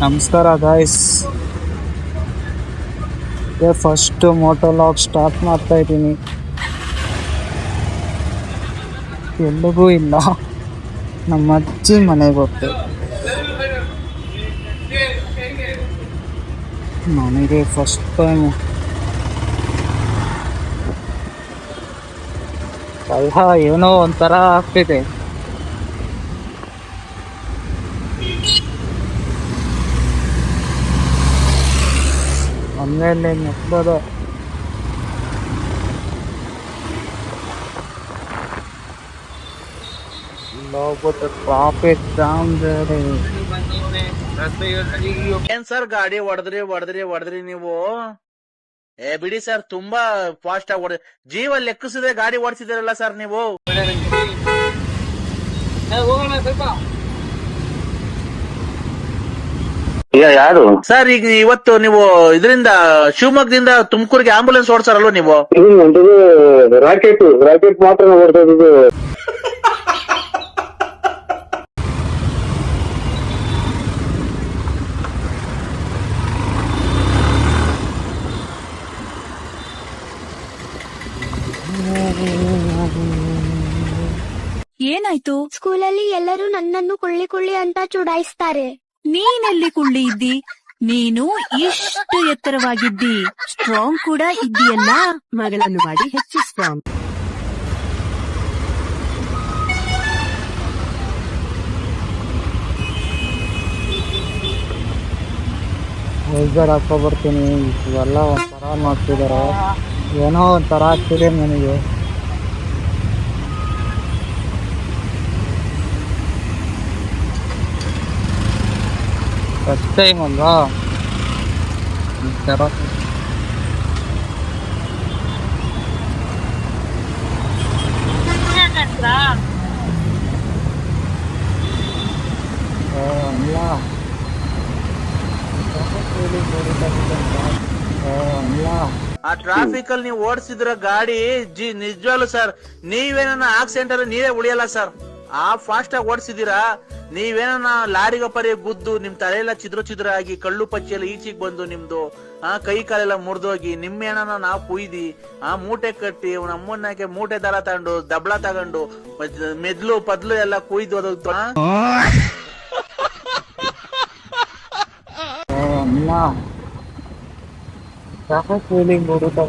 ನಮಸ್ಕಾರ guys. First ಮೋಟೋಲಾಗ್ start ಮಾಡ್ತಾ ಇದ್ದೀನಿ. ಎಲ್ಲಿಗೂ ಇಲ್ಲ, ನಮ್ಮ ಅಜ್ಜಿ ಮನೆಗೆ ಹೋಗ್ತೇವೆ. ನನಗೆ ಫಸ್ಟ್ ಟೈಮ್ ಭಯ ಏನೋ ಒಂಥರ ಆಗ್ತಿದೆ. ಆಮೇಲೆ ನೆಕ್ಬೋದು ಟ್ರಾಫಿಕ್ ಜಾಮ್. ಏನ್ ಸರ್ ಗಾಡಿ ಹೊಡೆದ್ರಿ ನೀವು? ಬಿಡಿ ಸರ್, ತುಂಬಾ ಫಾಸ್ಟ್ ಆಗಿ ಹೊಡೆದ್ರಿ. ಜೀವ ಲೆಕ್ಕಿಸಿದ್ರೆ ಗಾಡಿ ಓಡಿಸಿದಿರಲ್ಲ ಸರ್ ನೀವು. ಯಾರು ಸರ್ ಈಗ ಇವತ್ತು ನೀವು ಇದರಿಂದ ಶಿವಮೊಗ್ಗದಿಂದ ತುಮಕೂರಿಗೆ ಆಂಬುಲೆನ್ಸ್ ಓಡಿಸಾರಲ್ವ ನೀವು? ರಾಕೆಟ್ ಮಾತ್ರ ಓಡ್ತಾ ಇದ್ದು. ಏನಾಯ್ತು? ಸ್ಕೂಲಲ್ಲಿ ಎಲ್ಲರೂ ನನ್ನನ್ನು ಕುಳ್ಳಿ ಅಂತ ಚುಡಾಯಿಸ್ತಾರೆ. ನೀನೆಲ್ಲಿ ಕುಳ್ಳಿ ಇದ್ದಿ? ನೀನು ಇಷ್ಟು ಎತ್ತರವಾಗಿದ್ದಿ, ಸ್ಟ್ರಾಂಗ್ ಕೂಡ ಇದ್ದೀಯಲ್ಲ. ಮಗಳನ್ನು ಮಾಡಿ ಹೆಚ್ಚು ಸ್ಟ್ರಾಂಗ್. ವೈಸರ್ ಹಾಕೊಬರ್ತೀನಿ. ಇವೆಲ್ಲ ಒಂಥರ ಮಾಡ್ತಿದ್ದಾರೆ, ಏನೋ ಒಂಥರ ಆಗ್ತಿದೆ ನನಗೆ. ಫಸ್ಟ್ ಟೈಮ್ ಅಲ್ವಾ ಈ ಥರ. ಆ ಟ್ರಾಫಿಕ್ ಅಲ್ಲಿ ನೀವು ಓಡಿಸಿದ್ರ ಗಾಡಿ ನಿಜವಾಗ್ಲು ಸರ್, ನೀವೇನ ಆಕ್ಸಿಡೆಂಟ್ ಅಲ್ಲಿ ನೀವೇ ಉಳಿಯಲ್ಲ ಸರ್. ಆ ಫಾಸ್ಟ್ ಆಗಿ ಓಡಿಸಿದೀರಾ. ನೀವೇನ ಲಾರಿಗೆ ಪರಿ ಗುದ್ದು ನಿಮ್ ತಲೆಯೆಲ್ಲ ಚಿದ್ರ ಆಗಿ ಕಳ್ಳು ಪಚ್ಚಿಯೆಲ್ಲ ಈಚೆಗೆ ಬಂದು ನಿಮ್ದು ಕೈ ಕಾಲೆಲ್ಲ ಮುರಿದೋಗಿ ನಿಮ್ಮೇನ ನಾವು ಕುಯ್ದಿ ಮೂಟೆ ಕಟ್ಟಿ ನಮ್ಮನ್ನಾಗೆ ಮೂಟೆ ದಾರ ತಗೊಂಡು ದಬ್ಳ ತಗೊಂಡು ಮೆದ್ಲು ಪದ್ಲು ಎಲ್ಲ ಕುಯ್ದು ಫೀಲಿಂಗ್ ನೋಡುತ್ತಾ